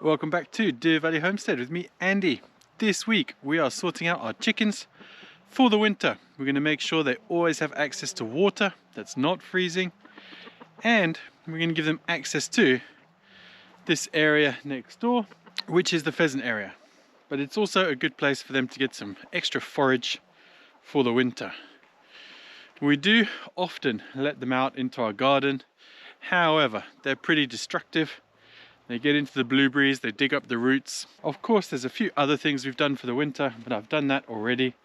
Welcome back to Deer Valley Homestead with me, Andy. This week we are sorting out our chickens for the winter. We're going to make sure they always have access to water that's not freezing, and we're going to give them access to this area next door, which is the pheasant area. But it's also a good place for them to get some extra forage for the winter. We do often let them out into our garden. However, they're pretty destructive. They get into the blueberries, they dig up the roots. Of course, there's a few other things we've done for the winter, but I've done that already.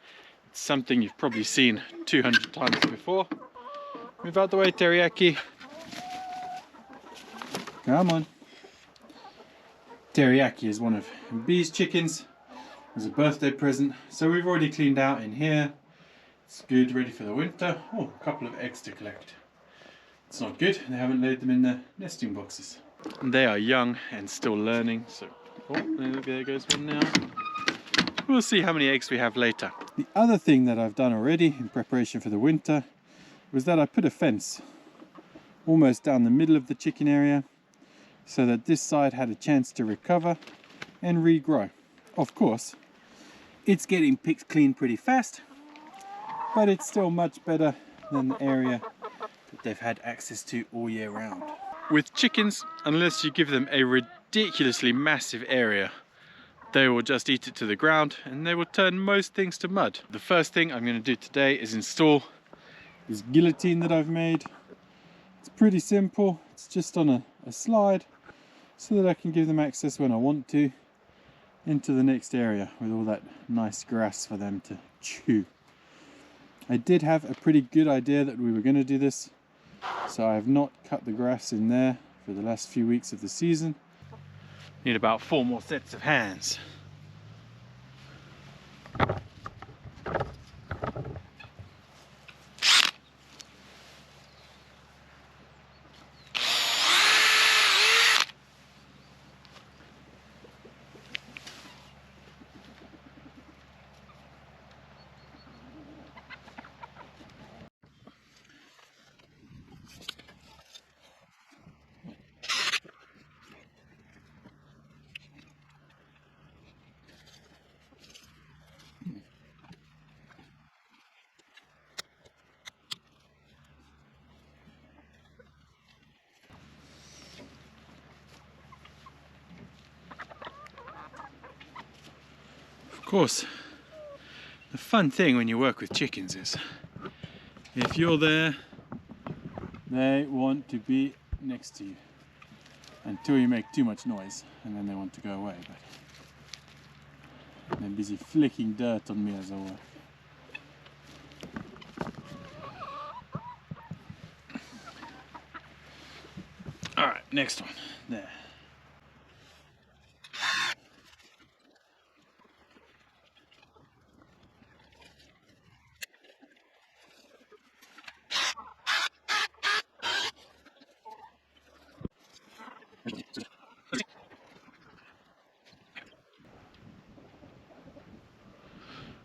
It's something you've probably seen 200 times before. Move out the way, Teriyaki. Come on. Teriyaki is one of B's chickens. It was a birthday present. So we've already cleaned out in here. It's good, ready for the winter. Oh, a couple of eggs to collect. It's not good, they haven't laid them in the nesting boxes. They are young and still learning, so there goes one now. We'll see how many eggs we have later. The other thing that I've done already in preparation for the winter was that I put a fence almost down the middle of the chicken area so that this side had a chance to recover and regrow. Of course, it's getting picked clean pretty fast, but it's still much better than the area that they've had access to all year round. With chickens, unless you give them a ridiculously massive area, they will just eat it to the ground and they will turn most things to mud. The first thing I'm going to do today is install this guillotine that I've made. It's pretty simple, it's just on a slide so that I can give them access when I want to into the next area with all that nice grass for them to chew. I did have a pretty good idea that we were going to do this, so I have not cut the grass in there for the last few weeks of the season. Need about 4 more sets of hands. Of course, the fun thing when you work with chickens is if you're there, they want to be next to you until you make too much noise, and then they want to go away. But they're busy flicking dirt on me as I work. Alright, next one. There.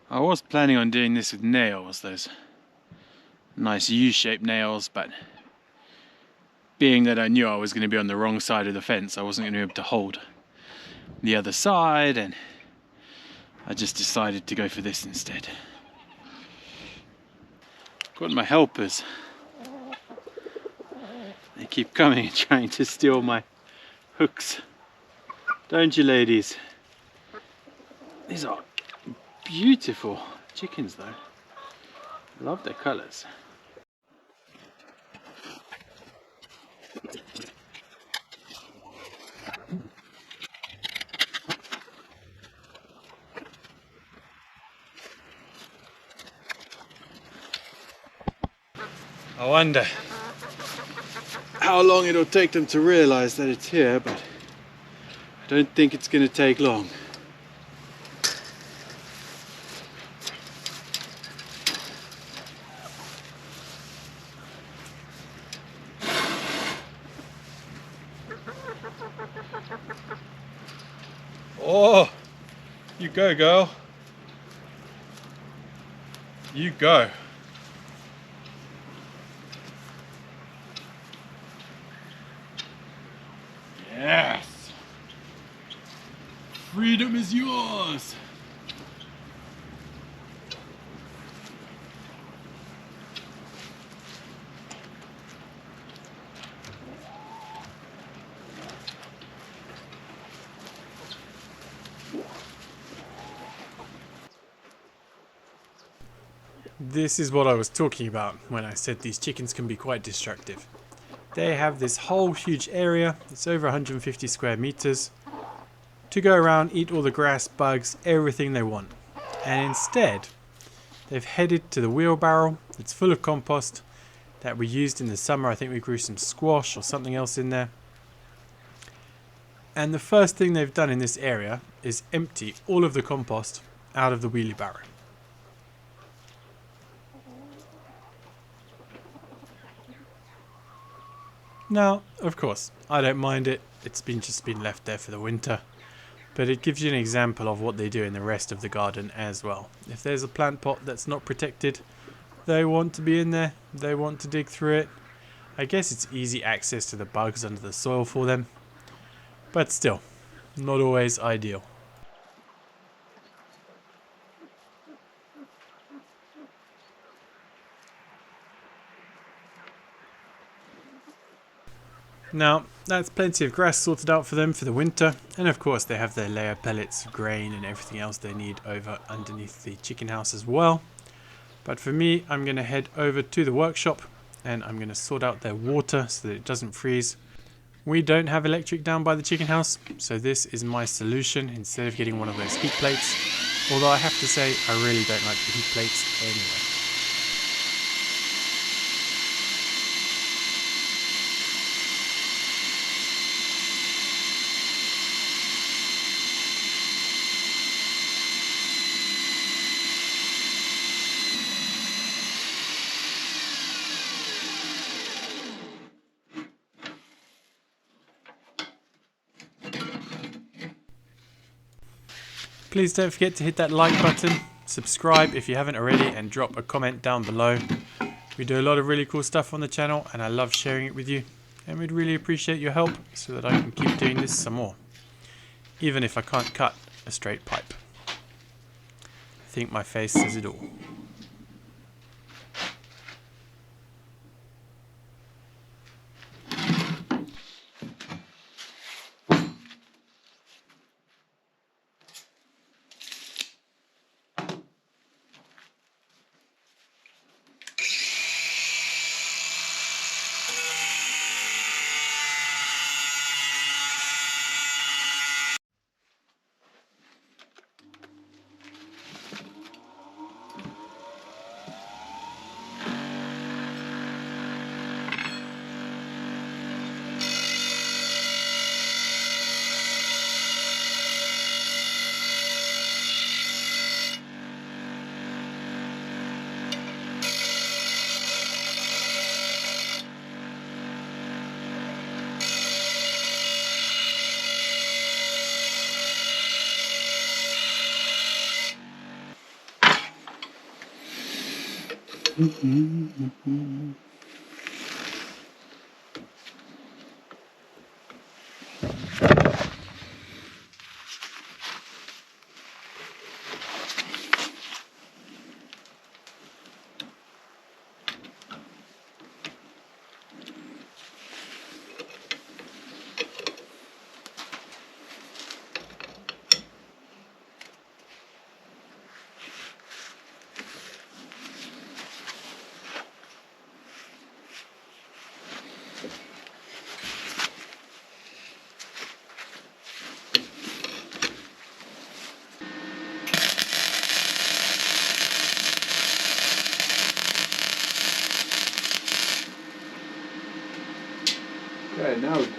I was planning on doing this with nails, those nice U-shaped nails, but being that I knew I was going to be on the wrong side of the fence, I wasn't going to be able to hold the other side, and I just decided to go for this instead. Got my helpers. They keep coming and trying to steal my hooks. Don't you, ladies? These are beautiful chickens though. I love their colours. I wonder how long it'll take them to realise that it's here, but I don't think it's going to take long. Oh, you go, girl. You go. Yes. Freedom is yours! This is what I was talking about when I said these chickens can be quite destructive. They have this whole huge area, it's over 150 square meters, to go around, eat all the grass, bugs, everything they want. And instead, they've headed to the wheelbarrow that's full of compost that we used in the summer. I think we grew some squash or something else in there. And the first thing they've done in this area is empty all of the compost out of the wheelie barrow. Now, of course, I don't mind it. It's just been left there for the winter. But it gives you an example of what they do in the rest of the garden as well. If there's a plant pot that's not protected, they want to be in there. They want to dig through it. I guess it's easy access to the bugs under the soil for them. But still, not always ideal. Now, that's plenty of grass sorted out for them for the winter, and of course they have their layer pellets, grain and everything else they need over underneath the chicken house as well. But for me, I'm going to head over to the workshop and I'm going to sort out their water so that it doesn't freeze. We don't have electric down by the chicken house, so this is my solution instead of getting one of those heat plates. Although I have to say, I really don't like the heat plates anyway. Please don't forget to hit that like button, subscribe if you haven't already, and drop a comment down below. We do a lot of really cool stuff on the channel and I love sharing it with you, and we'd really appreciate your help so that I can keep doing this some more, even if I can't cut a straight pipe. I think my face says it all. Okay, now we go.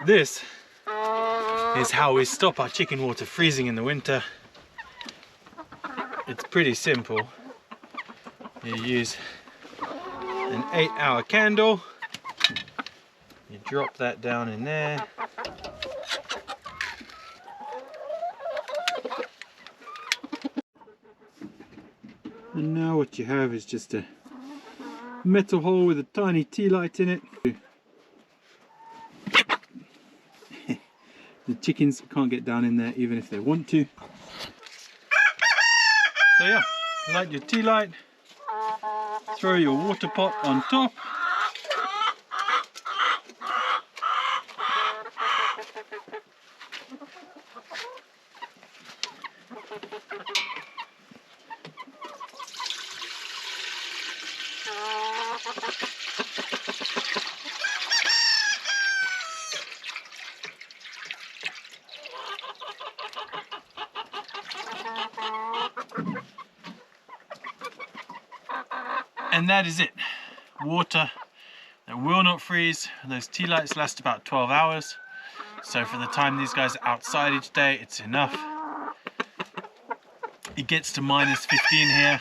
This is how we stop our chicken water freezing in the winter. It's pretty simple. You use an 8-hour candle. You drop that down in there. And now what you have is just a metal hole with a tiny tea light in it. The chickens can't get down in there even if they want to. So yeah, light your tea light, throw your water pot on top. And that is it. Water that will not freeze. Those tea lights last about 12 hours. So for the time these guys are outside each day, it's enough. It gets to minus 15 here.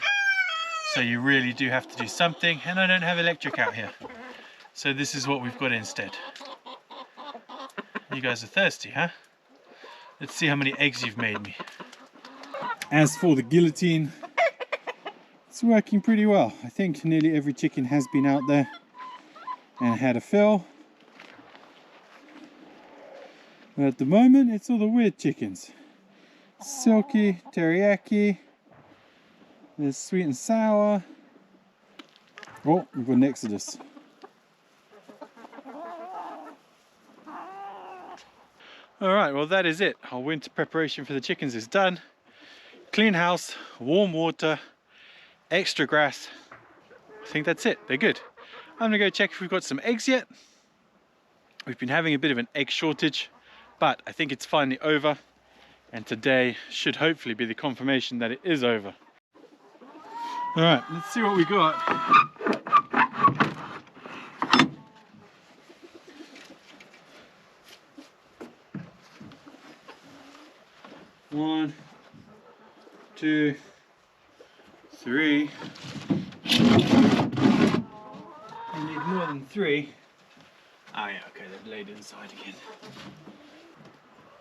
So you really do have to do something. And I don't have electric out here. So this is what we've got instead. You guys are thirsty, huh? Let's see how many eggs you've made me. As for the guillotine, it's working pretty well. I think nearly every chicken has been out there and had a fill. But at the moment, it's all the weird chickens. Silky, teriyaki, there's sweet and sour. Oh, we've got an exodus. Alright, well that is it. Our winter preparation for the chickens is done. Clean house, warm water, extra grass. I think that's it. They're good. I'm gonna go check if we've got some eggs yet. We've been having a bit of an egg shortage, but I think it's finally over. And today should hopefully be the confirmation that it is over. All right, let's see what we got. One, two, three. I need more than three. Oh yeah, okay, they've laid inside again.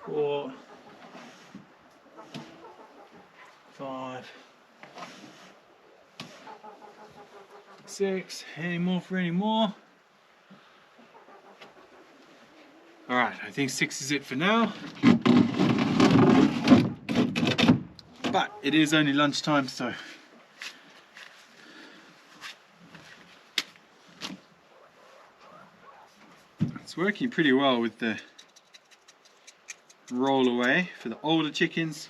4, 5, 6. Any more for any more? Alright, I think 6 is it for now. But it is only lunchtime, so it's working pretty well with the roll away for the older chickens,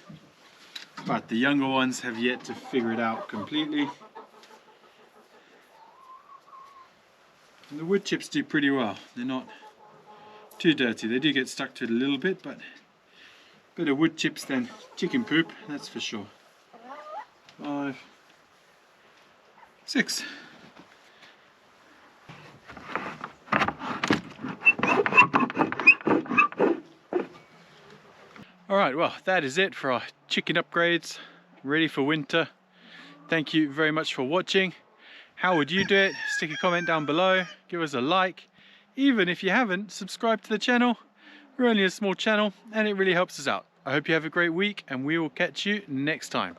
but the younger ones have yet to figure it out completely. And the wood chips do pretty well. They're not too dirty. They do get stuck to it a little bit, but better wood chips than chicken poop, that's for sure. 5, 6. Alright, well that is it for our chicken upgrades, ready for winter. Thank you very much for watching. How would you do it? Stick a comment down below, give us a like. Even if you haven't, subscribe to the channel. We're only a small channel and it really helps us out. I hope you have a great week and we will catch you next time.